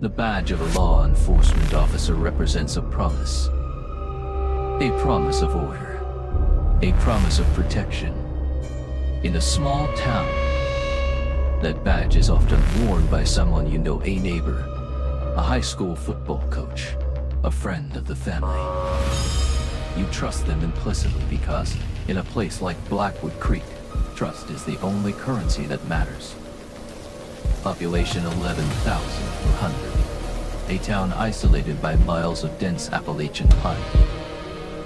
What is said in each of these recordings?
The badge of a law enforcement officer represents a promise. A promise of order. A promise of protection. In a small town, that badge is often worn by someone you know, a neighbor, a high school football coach, a friend of the family. You trust them implicitly because, in a place like Blackwood Creek, trust is the only currency that matters. Population 11,400. A town isolated by miles of dense Appalachian pine.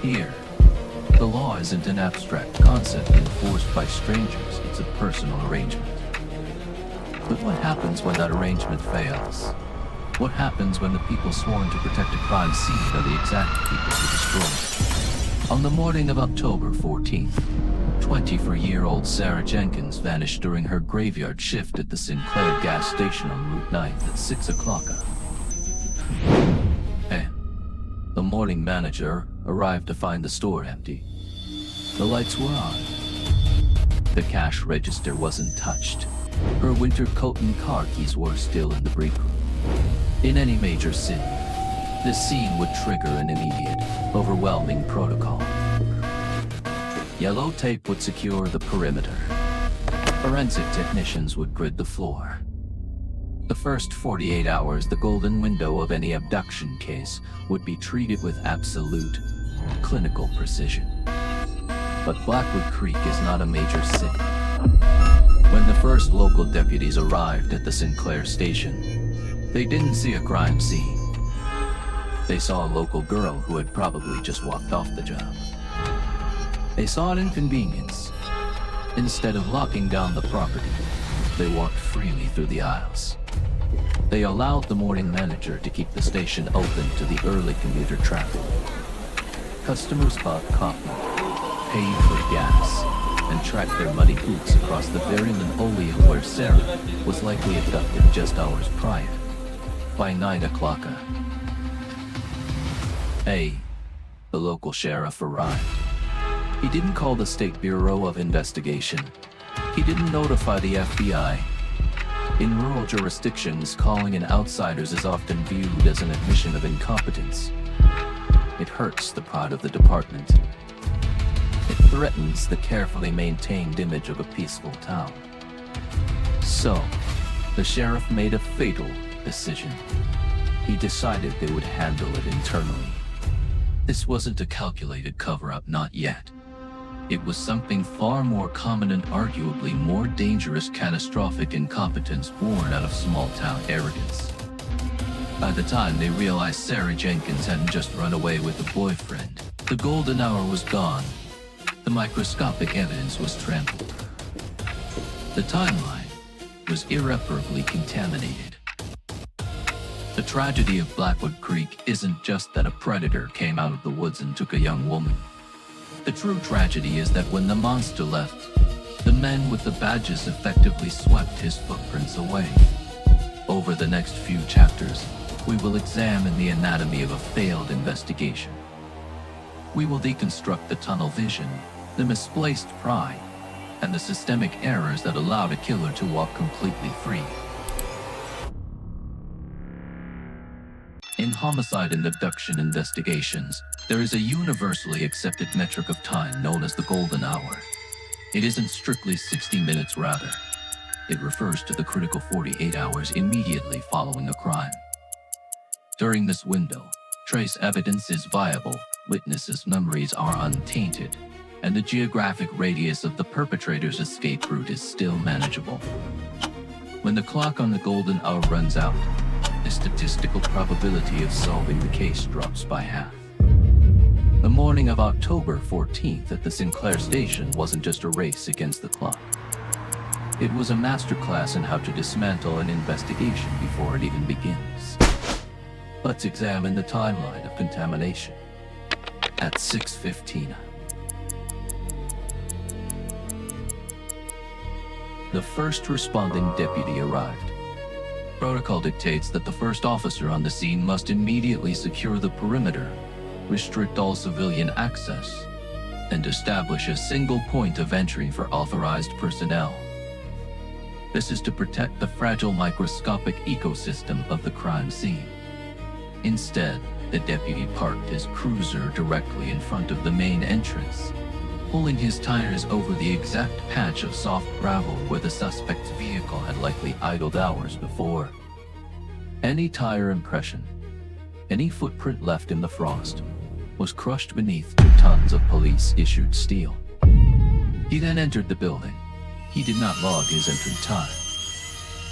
Here, the law isn't an abstract concept enforced by strangers, it's a personal arrangement. But what happens when that arrangement fails? What happens when the people sworn to protect a crime scene are the exact people who destroy it? On the morning of October 14th, 24-year-old Sarah Jenkins vanished during her graveyard shift at the Sinclair gas station on Route 9 at 6 o'clock. The morning manager arrived to find the store empty. The lights were on. The cash register wasn't touched. Her winter coat and car keys were still in the break room. In any major city, this scene would trigger an immediate, overwhelming protocol. Yellow tape would secure the perimeter. Forensic technicians would grid the floor. The first 48 hours, the golden window of any abduction case, would be treated with absolute, clinical precision. But Blackwood Creek is not a major city. When the first local deputies arrived at the Sinclair station, they didn't see a crime scene. They saw a local girl who had probably just walked off the job. They saw an inconvenience. Instead of locking down the property, they walked freely through the aisles. They allowed the morning manager to keep the station open to the early commuter traffic. Customers bought coffee, paid for gas, and tracked their muddy boots across the very linoleum where Sarah was likely abducted just hours prior. By 9 o'clock, the local sheriff arrived. He didn't call the State Bureau of Investigation. He didn't notify the FBI. In rural jurisdictions, calling in outsiders is often viewed as an admission of incompetence. It hurts the pride of the department. It threatens the carefully maintained image of a peaceful town. So, the sheriff made a fatal decision. He decided they would handle it internally. This wasn't a calculated cover-up, not yet. It was something far more common and arguably more dangerous: catastrophic incompetence born out of small-town arrogance. By the time they realized Sarah Jenkins hadn't just run away with a boyfriend, the golden hour was gone. The microscopic evidence was trampled. The timeline was irreparably contaminated. The tragedy of Blackwood Creek isn't just that a predator came out of the woods and took a young woman. The true tragedy is that when the monster left, the men with the badges effectively swept his footprints away. Over the next few chapters, we will examine the anatomy of a failed investigation. We will deconstruct the tunnel vision, the misplaced pride, and the systemic errors that allowed a killer to walk completely free. In homicide and abduction investigations, there is a universally accepted metric of time known as the golden hour. It isn't strictly 60 minutes, rather. It refers to the critical 48 hours immediately following a crime. During this window, trace evidence is viable, witnesses' memories are untainted, and the geographic radius of the perpetrator's escape route is still manageable. When the clock on the golden hour runs out, the statistical probability of solving the case drops by half. The morning of October 14th at the Sinclair station wasn't just a race against the clock. It was a masterclass in how to dismantle an investigation before it even begins. Let's examine the timeline of contamination. At 6:15, the first responding deputy arrived. Protocol dictates that the first officer on the scene must immediately secure the perimeter, restrict all civilian access, and establish a single point of entry for authorized personnel. This is to protect the fragile microscopic ecosystem of the crime scene. Instead, the deputy parked his cruiser directly in front of the main entrance, pulling his tires over the exact patch of soft gravel where the suspect's vehicle had likely idled hours before. Any tire impression, any footprint left in the frost, was crushed beneath 2 tons of police-issued steel. He then entered the building. He did not log his entry time.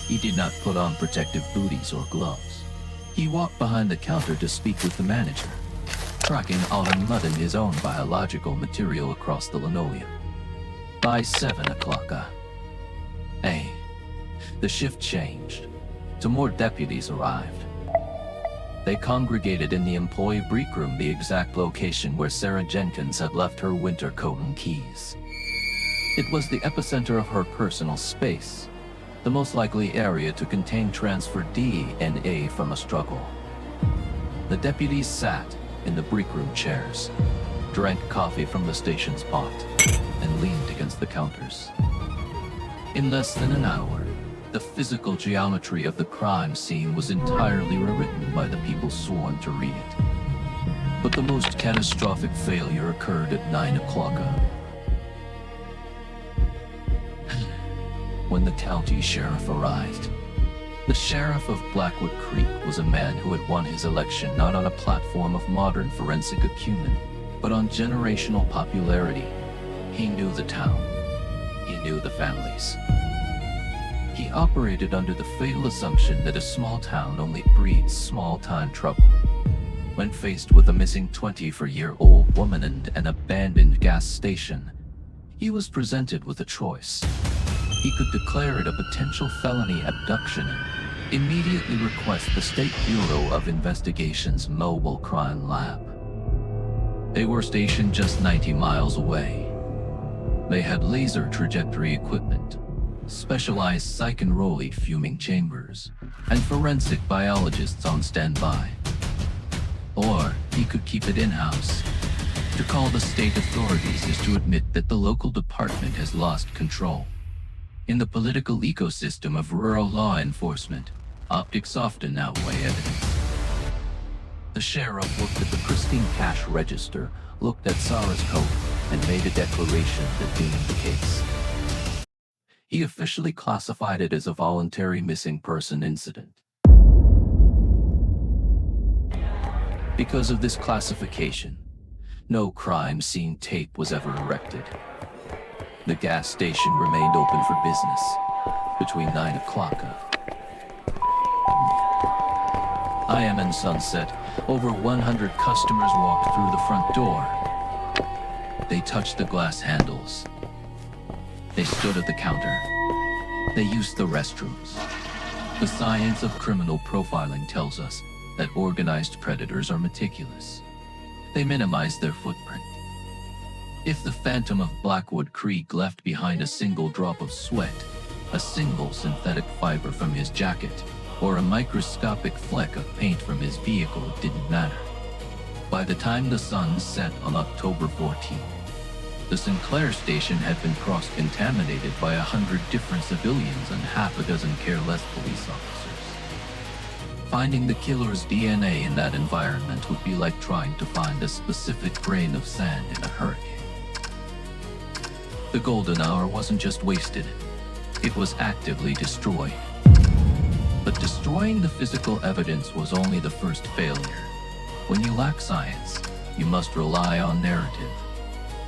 He did not put on protective booties or gloves. He walked behind the counter to speak with the manager, tracking out and mudding his own biological material across the linoleum. By 7 o'clock, the shift changed. 2 more deputies arrived. They congregated in the employee break room, the exact location where Sarah Jenkins had left her winter coat and keys. It was the epicenter of her personal space, the most likely area to contain transferred DNA from a struggle. The deputies sat in the break room chairs, drank coffee from the station's pot, and leaned against the counters. In less than an hour, the physical geometry of the crime scene was entirely rewritten by the people sworn to read it. But the most catastrophic failure occurred at 9 o'clock. When the county sheriff arrived. The sheriff of Blackwood Creek was a man who had won his election not on a platform of modern forensic acumen, but on generational popularity. He knew the town. He knew the families. He operated under the fatal assumption that a small town only breeds small-time trouble. When faced with a missing 24-year-old woman and an abandoned gas station, he was presented with a choice. He could declare it a potential felony abduction and immediately request the State Bureau of Investigation's mobile crime lab. They were stationed just 90 miles away. They had laser trajectory equipment, specialized psych and rolly fuming chambers, and forensic biologists on standby. Or he could keep it in-house. To call the state authorities is to admit that the local department has lost control. In the political ecosystem of rural law enforcement, optics often outweigh evidence. The sheriff looked at the pristine cash register, looked at Sarah's coat, and made a declaration that deemed the case. He officially classified it as a voluntary missing person incident. Because of this classification, no crime scene tape was ever erected. The gas station remained open for business between 9 o'clock. I.M. and sunset, over 100 customers walked through the front door. They touched the glass handles. They stood at the counter. They used the restrooms. The science of criminal profiling tells us that organized predators are meticulous. They minimize their footprint. If the phantom of Blackwood Creek left behind a single drop of sweat, a single synthetic fiber from his jacket, or a microscopic fleck of paint from his vehicle, it didn't matter. By the time the sun set on October 14th, the Sinclair station had been cross-contaminated by 100 different civilians and half a dozen careless police officers. Finding the killer's DNA in that environment would be like trying to find a specific grain of sand in a hurricane. The golden hour wasn't just wasted, it was actively destroyed. But destroying the physical evidence was only the first failure. When you lack science, you must rely on narrative.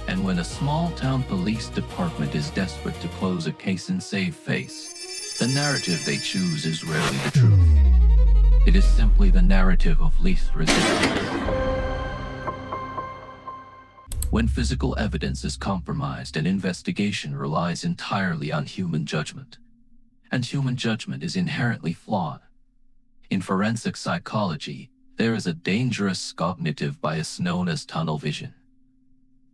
And when a small-town police department is desperate to close a case and save face, the narrative they choose is rarely the truth. It is simply the narrative of least resistance. When physical evidence is compromised, an investigation relies entirely on human judgment. And human judgment is inherently flawed. In forensic psychology, there is a dangerous cognitive bias known as tunnel vision.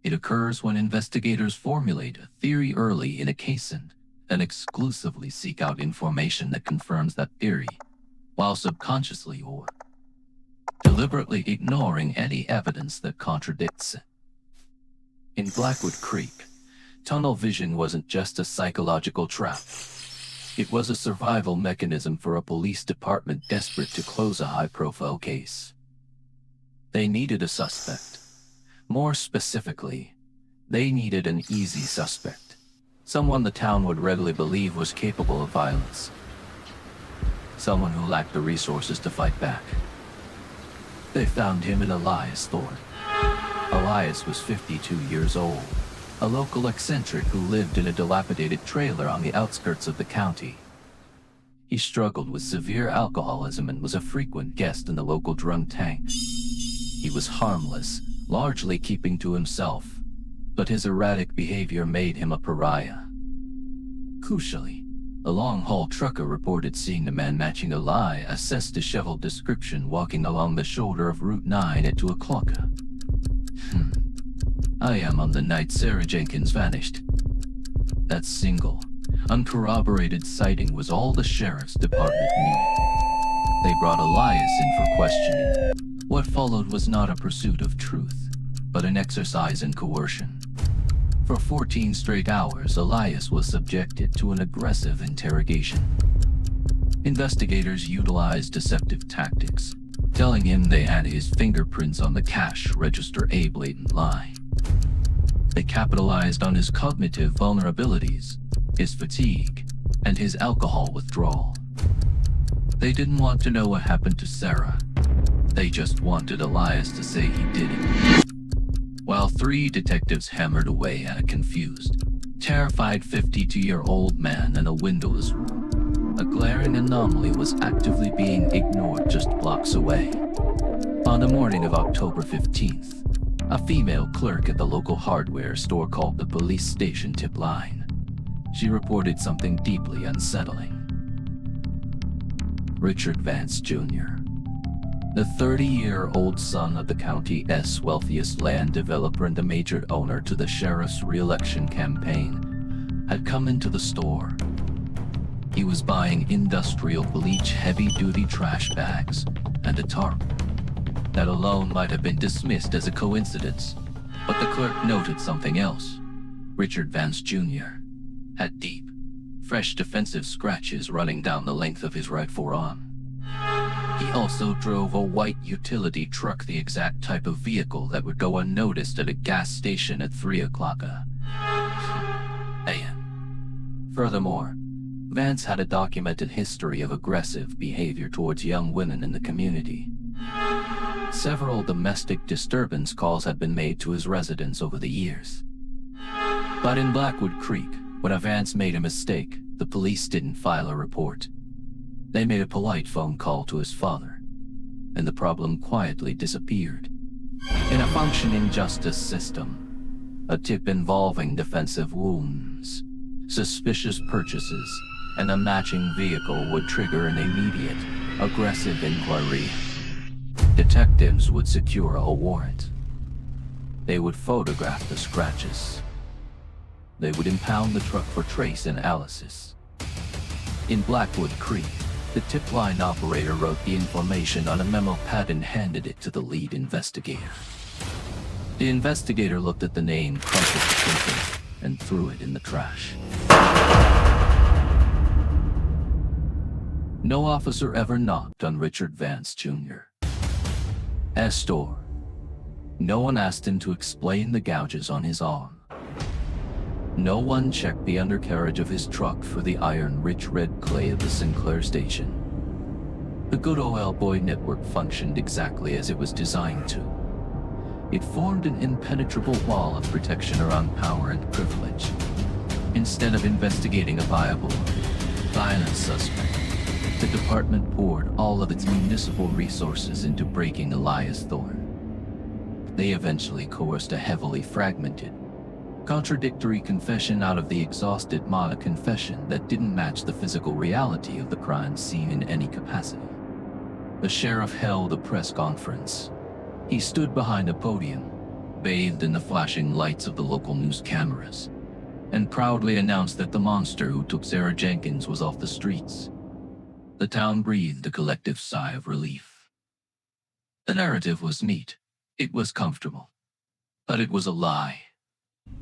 It occurs when investigators formulate a theory early in a case and then exclusively seek out information that confirms that theory, while subconsciously or deliberately ignoring any evidence that contradicts it. In Blackwood Creek, tunnel vision wasn't just a psychological trap. It was a survival mechanism for a police department desperate to close a high-profile case. They needed a suspect. More specifically, they needed an easy suspect. Someone the town would readily believe was capable of violence. Someone who lacked the resources to fight back. They found him in Elias Thorne. Elias was 52 years old, a local eccentric who lived in a dilapidated trailer on the outskirts of the county. He struggled with severe alcoholism and was a frequent guest in the local drunk tank. He was harmless, largely keeping to himself, but his erratic behavior made him a pariah. Crucially, a long-haul trucker reported seeing the man matching Elias' disheveled description walking along the shoulder of Route 9 at 2 o'clock. I am on the night Sarah Jenkins vanished. That single, uncorroborated sighting was all the sheriff's department needed. They brought Elias in for questioning. What followed was not a pursuit of truth, but an exercise in coercion. For 14 straight hours, Elias was subjected to an aggressive interrogation. Investigators utilized deceptive tactics, telling him they had his fingerprints on the cash register, a blatant lie. They capitalized on his cognitive vulnerabilities, his fatigue, and his alcohol withdrawal. They didn't want to know what happened to Sarah. They just wanted Elias to say he did it. While 3 detectives hammered away at a confused, terrified 52-year-old man in a windowless room, a glaring anomaly was actively being ignored just blocks away. On the morning of October 15th, a female clerk at the local hardware store called the police station tip line. She reported something deeply unsettling. Richard Vance Jr., the 30-year-old son of the county's wealthiest land developer and the major owner to the sheriff's re-election campaign, had come into the store. He was buying industrial bleach heavy-duty trash bags and a tarp. That alone might have been dismissed as a coincidence, but the clerk noted something else. Richard Vance Jr. had deep, fresh defensive scratches running down the length of his right forearm. He also drove a white utility truck, the exact type of vehicle that would go unnoticed at a gas station at 3 o'clock a.m. Furthermore, Vance had a documented history of aggressive behavior towards young women in the community. Several domestic disturbance calls had been made to his residence over the years. But in Blackwood Creek, when Vance made a mistake, the police didn't file a report. They made a polite phone call to his father, and the problem quietly disappeared. In a functioning justice system, a tip involving defensive wounds, suspicious purchases, and a matching vehicle would trigger an immediate, aggressive inquiry. Detectives would secure a warrant. They would photograph the scratches. They would impound the truck for trace analysis. In Blackwood Creek, the tip line operator wrote the information on a memo pad and handed it to the lead investigator. The investigator looked at the name, crumpled the paper, and threw it in the trash. No officer ever knocked on Richard Vance Jr.'s door. No one asked him to explain the gouges on his arm. No one checked the undercarriage of his truck for the iron-rich red clay of the Sinclair station. The good old boy network functioned exactly as it was designed to. It formed an impenetrable wall of protection around power and privilege. Instead of investigating a viable, violent suspect, the department poured all of its municipal resources into breaking Elias Thorne. They eventually coerced a heavily fragmented, contradictory confession out of the exhausted Mata confession that didn't match the physical reality of the crime scene in any capacity. The sheriff held a press conference. He stood behind a podium, bathed in the flashing lights of the local news cameras, and proudly announced that the monster who took Sarah Jenkins was off the streets. The town breathed a collective sigh of relief. The narrative was neat. It was comfortable. But it was a lie.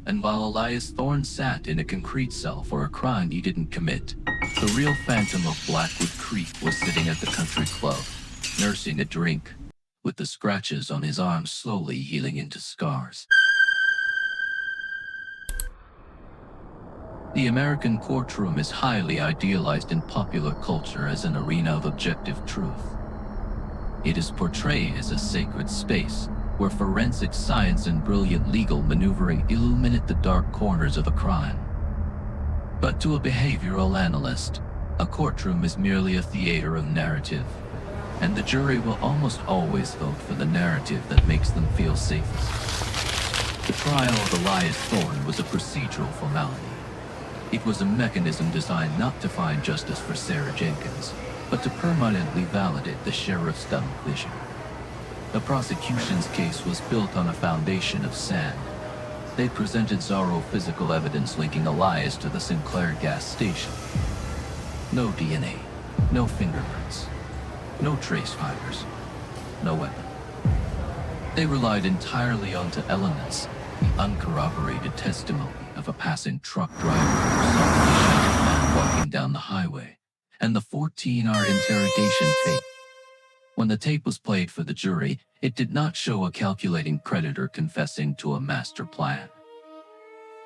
And while Elias Thorne sat in a concrete cell for a crime he didn't commit, the real phantom of Blackwood Creek was sitting at the country club, nursing a drink, with the scratches on his arms slowly healing into scars. The American courtroom is highly idealized in popular culture as an arena of objective truth. It is portrayed as a sacred space where forensic science and brilliant legal maneuvering illuminate the dark corners of a crime. But to a behavioral analyst, a courtroom is merely a theater of narrative, and the jury will almost always vote for the narrative that makes them feel safest. The trial of Elias Thorne was a procedural formality. It was a mechanism designed not to find justice for Sarah Jenkins, but to permanently validate the sheriff's dumb vision. The prosecution's case was built on a foundation of sand. They presented zero physical evidence linking Elias to the Sinclair gas station. No DNA, no fingerprints, no trace fibers, no weapon. They relied entirely onto elements, the uncorroborated testimony of a passing truck driver who saw the shot man walking down the highway, and the 14-hour interrogation tape. When the tape was played for the jury, it did not show a calculating predator confessing to a master plan.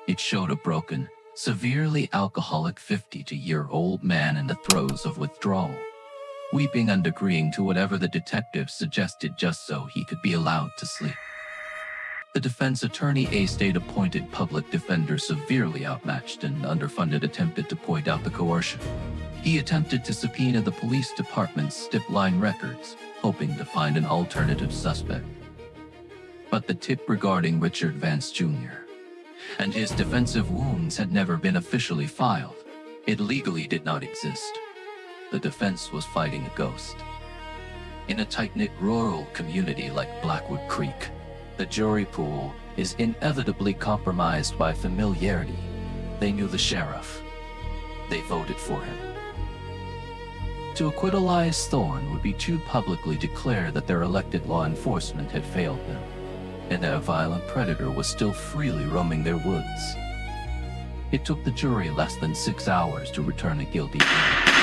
It showed a broken, severely alcoholic 52-year-old man in the throes of withdrawal, weeping and agreeing to whatever the detective suggested just so he could be allowed to sleep. The defense attorney, a state-appointed public defender severely outmatched and underfunded, attempted to point out the coercion. He attempted to subpoena the police department's stip-line records, hoping to find an alternative suspect. But the tip regarding Richard Vance Jr. and his defensive wounds had never been officially filed. It legally did not exist. The defense was fighting a ghost. In a tight-knit rural community like Blackwood Creek, the jury pool is inevitably compromised by familiarity. They knew the sheriff. They voted for him. To acquit Elias Thorne would be to publicly declare that their elected law enforcement had failed them, and that a violent predator was still freely roaming their woods. It took the jury less than 6 hours to return a guilty verdict.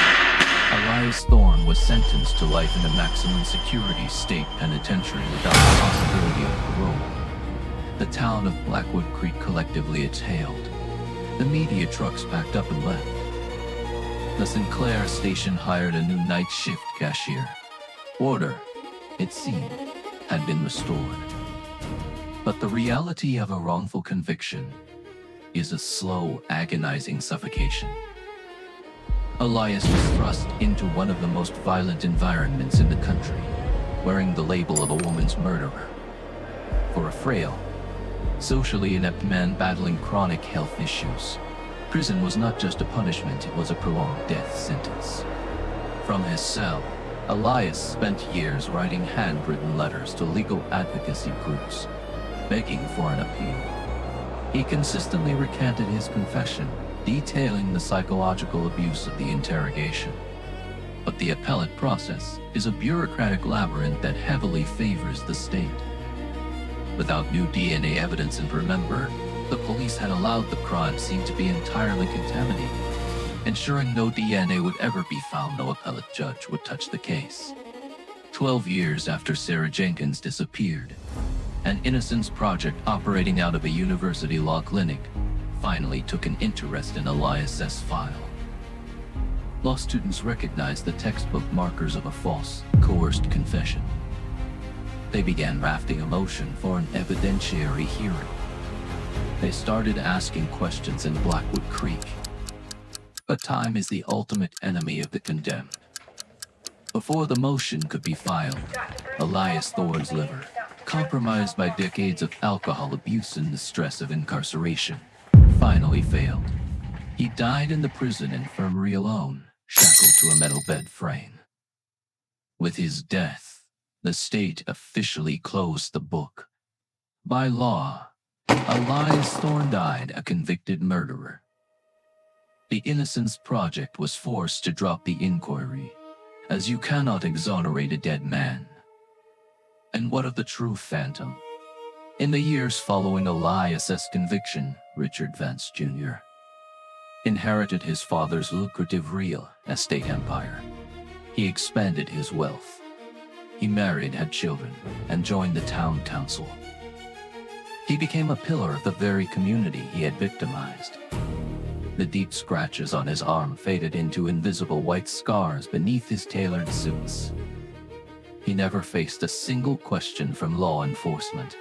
Elias Thorne was sentenced to life in a maximum security state penitentiary without the possibility of parole. The town of Blackwood Creek collectively exhaled. The media trucks packed up and left. The Sinclair station hired a new night shift cashier. Order, it seemed, had been restored. But the reality of a wrongful conviction is a slow, agonizing suffocation. Elias was thrust into one of the most violent environments in the country, wearing the label of a woman's murderer. For a frail, socially inept man battling chronic health issues, prison was not just a punishment, it was a prolonged death sentence. From his cell, Elias spent years writing handwritten letters to legal advocacy groups, begging for an appeal. He consistently recanted his confession, detailing the psychological abuse of the interrogation. But the appellate process is a bureaucratic labyrinth that heavily favors the state. Without new DNA evidence, and remember, the police had allowed the crime scene to be entirely contaminated, ensuring no DNA would ever be found. No appellate judge would touch the case. 12 years after Sarah Jenkins disappeared, an Innocence Project operating out of a university law clinic finally took an interest in Elias's file. Law students recognized the textbook markers of a false, coerced confession. They began drafting a motion for an evidentiary hearing. They started asking questions in Blackwood Creek. But time is the ultimate enemy of the condemned. Before the motion could be filed, Elias Thorne's liver, compromised by decades of alcohol abuse and the stress of incarceration, finally failed. He died in the prison infirmary alone, shackled to a metal bed frame. With his death, the state officially closed the book. By law, Elias Thorne died a convicted murderer. The Innocence Project was forced to drop the inquiry, as you cannot exonerate a dead man. And what of the true phantom? In the years following Elias's conviction, Richard Vance Jr. inherited his father's lucrative real estate empire. He expanded his wealth. He married, had children, and joined the town council. He became a pillar of the very community he had victimized. The deep scratches on his arm faded into invisible white scars beneath his tailored suits. He never faced a single question from law enforcement.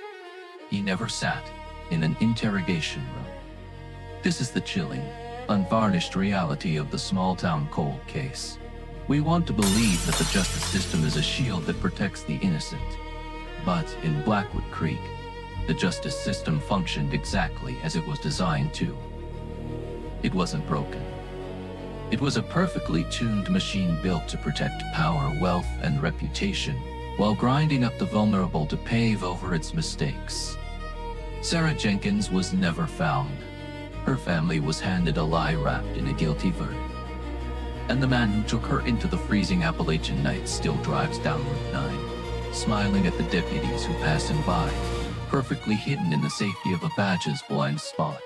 He never sat in an interrogation room. This is the chilling, unvarnished reality of the small-town cold case. We want to believe that the justice system is a shield that protects the innocent. But in Blackwood Creek, the justice system functioned exactly as it was designed to. It wasn't broken. It was a perfectly tuned machine built to protect power, wealth, and reputation, while grinding up the vulnerable to pave over its mistakes. Sarah Jenkins was never found. Her family was handed a lie wrapped in a guilty verdict. And the man who took her into the freezing Appalachian night still drives down Route 9, smiling at the deputies who pass him by, perfectly hidden in the safety of a badge's blind spot.